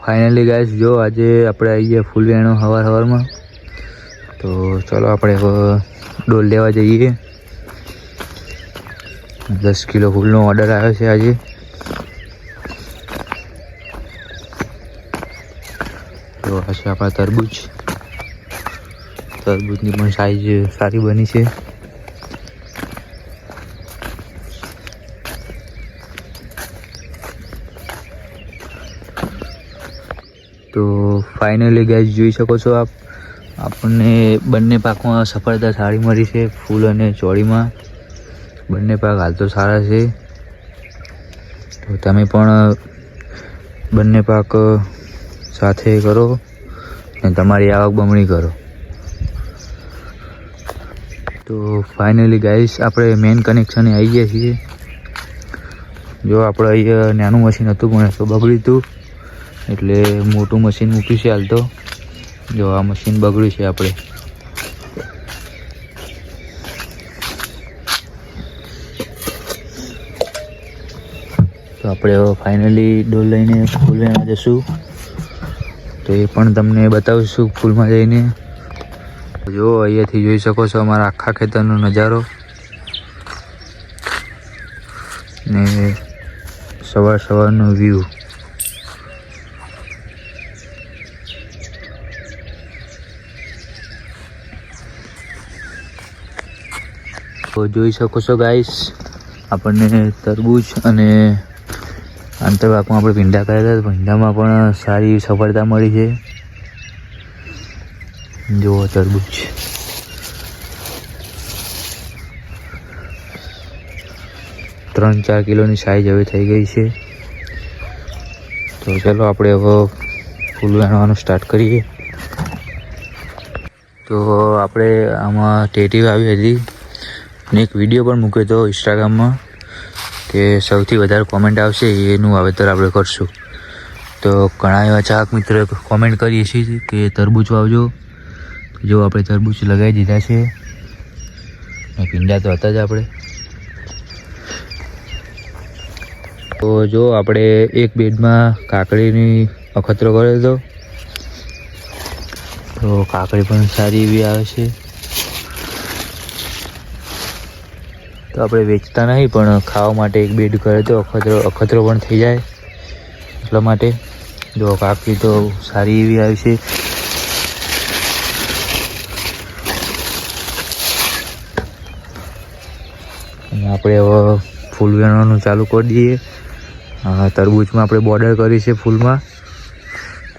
Finally guys જો આજે આપણે આવી ગયા ફૂલ વેણો સવારમાં. તો ચલો આપણે ડોલ લેવા જઈએ. 10 કિલો ફૂલનો ઓર્ડર આવ્યો છે આજે. તો આ છે આપણા તરબૂચની પણ સાઈઝ સારી બની છે. તો ફાઇનલી ગાઈસ જોઈ શકો છો આપણને બંને પાકમાં સફળતા સારી મળી છે. ફૂલ અને ચોળીમાં બંને પાક હાલ તો સારા છે. તો તમે પણ બંને પાક સાથે કરો અને તમારી આવક બમણી કરો. તો ફાઇનલી ગાઈસ આપણે મેઇન કનેક્શને આવી ગયા છીએ. જો આપણે અહીંયા નાનું મશીન હતું પણ તો બગડ્યું હતું, એટલે મોટું મશીન મૂક્યું છે હાલ તો. જો આ મશીન બગડ્યું છે આપણે. તો આપણે ફાઇનલી ડોલ લઈને ફૂલ વેણવા જશું. તો એ પણ તમને બતાવીશું ફૂલમાં જઈને. જો અહીંયાથી જોઈ શકો છો અમારા આખા ખેતરનો નજારો ને સવારનો વ્યૂ. તો જોઈ શકો છો ગાઈસ આપણને તરબૂચ અને આંતરપાકમાં આપણે ભીંડા કર્યા હતા. ભીંડામાં પણ સારી સફળતા મળી છે. જુઓ તરબૂચ. ત્રણ 4 કિલોની સાઈઝ હવે થઈ ગઈ છે. તો ચલો આપણે હવે ફૂલ વેણવાનું સ્ટાર્ટ કરીએ. તો આપણે આમાં ટેટી આવી હતી અને એક વિડીયો પણ મૂક્યો હતો ઇન્સ્ટાગ્રામમાં કે સૌથી વધારે કોમેન્ટ આવશે એનું વાવેતર આપણે કરશું. તો ઘણા એવા ચાહક મિત્રોએ કોમેન્ટ કરી છે કે તરબૂચ વાવજો. જો આપણે તરબૂચ લગાવી દીધા છે અને ભીંડા તો હતા જ આપણે. તો જો આપણે એક બેડમાં કાકડીની અખતરો કર્યો હતો. તો કાકડી પણ સારી એવી આવે છે. તો આપણે વેચતા નહીં પણ ખાવા માટે એક બેડ કરે તો અખતરો પણ થઈ જાય એટલા માટે. જો કાકડી તો સારી એવી આવી છે. અને આપણે હવે ફૂલ વેણવાનું ચાલુ કરી દઈએ. તરબૂચમાં આપણે બોર્ડર કરી છે ફૂલમાં,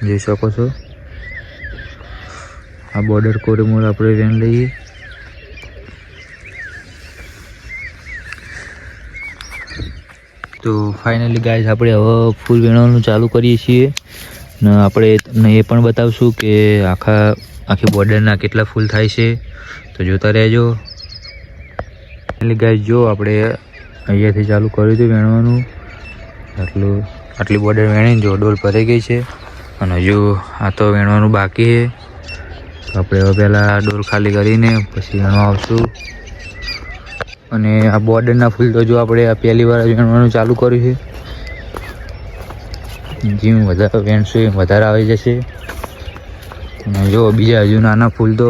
જોઈ શકો છો. આ બોર્ડર કોરેમોર આપણે વેણ લઈએ. તો ફાઇનલી ગાઈસ આપણે હવે ફૂલ વેણવાનું ચાલુ કરીએ છીએ. ને આપણે તમને એ પણ બતાવશું કે આખી બોર્ડરના કેટલા ફૂલ થાય છે. તો જોતા રહેજો. ફાઇનલી ગાઈસ જો આપણે અહીંયાથી ચાલુ કર્યું હતું વેણવાનું. આટલી બોર્ડર વેણીને જો ડોલ ભરાઈ ગઈ છે અને હજુ આ તો વેણવાનું બાકી છે. તો આપણે હવે પહેલાં ડોલ ખાલી કરીને પછી વેણવા આવશું. અને આ બોર્ડરના ફૂલ તો જો આપણે આ પહેલી વાર વેણવાનું ચાલુ કર્યું છે. જેમ વધારે વેણશું એમ વધારે આવી જશે. અને જો બીજા હજુ નાના ફૂલ તો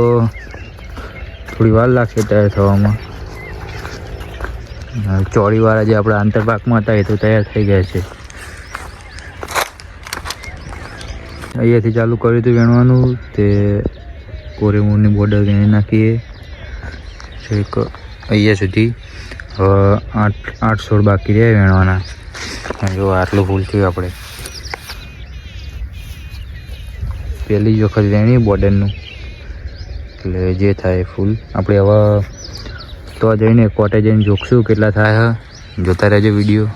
થોડી વાર લાગશે તૈયાર થવામાં. ચોળીવાળા જે આપણા આંતરપાકમાં હતા એ તો તૈયાર થઈ ગયા છે. અહીંયાથી ચાલુ કર્યું હતું વેણવાનું. તે કોરેમોરની બોર્ડર વેણી નાખીએ એક અહીંયા સુધી. હવે 8 છોડ બાકી રહ્યા વેણવાના. જો આટલું ફૂલ થયું આપણે. પહેલી જ વખત વેણી બોર્ડરનું, એટલે જે થાય ફૂલ આપણે હવે તો જઈને કોટે જઈને જોખશું કેટલા થાય. જોતા રહેજો વિડીયો.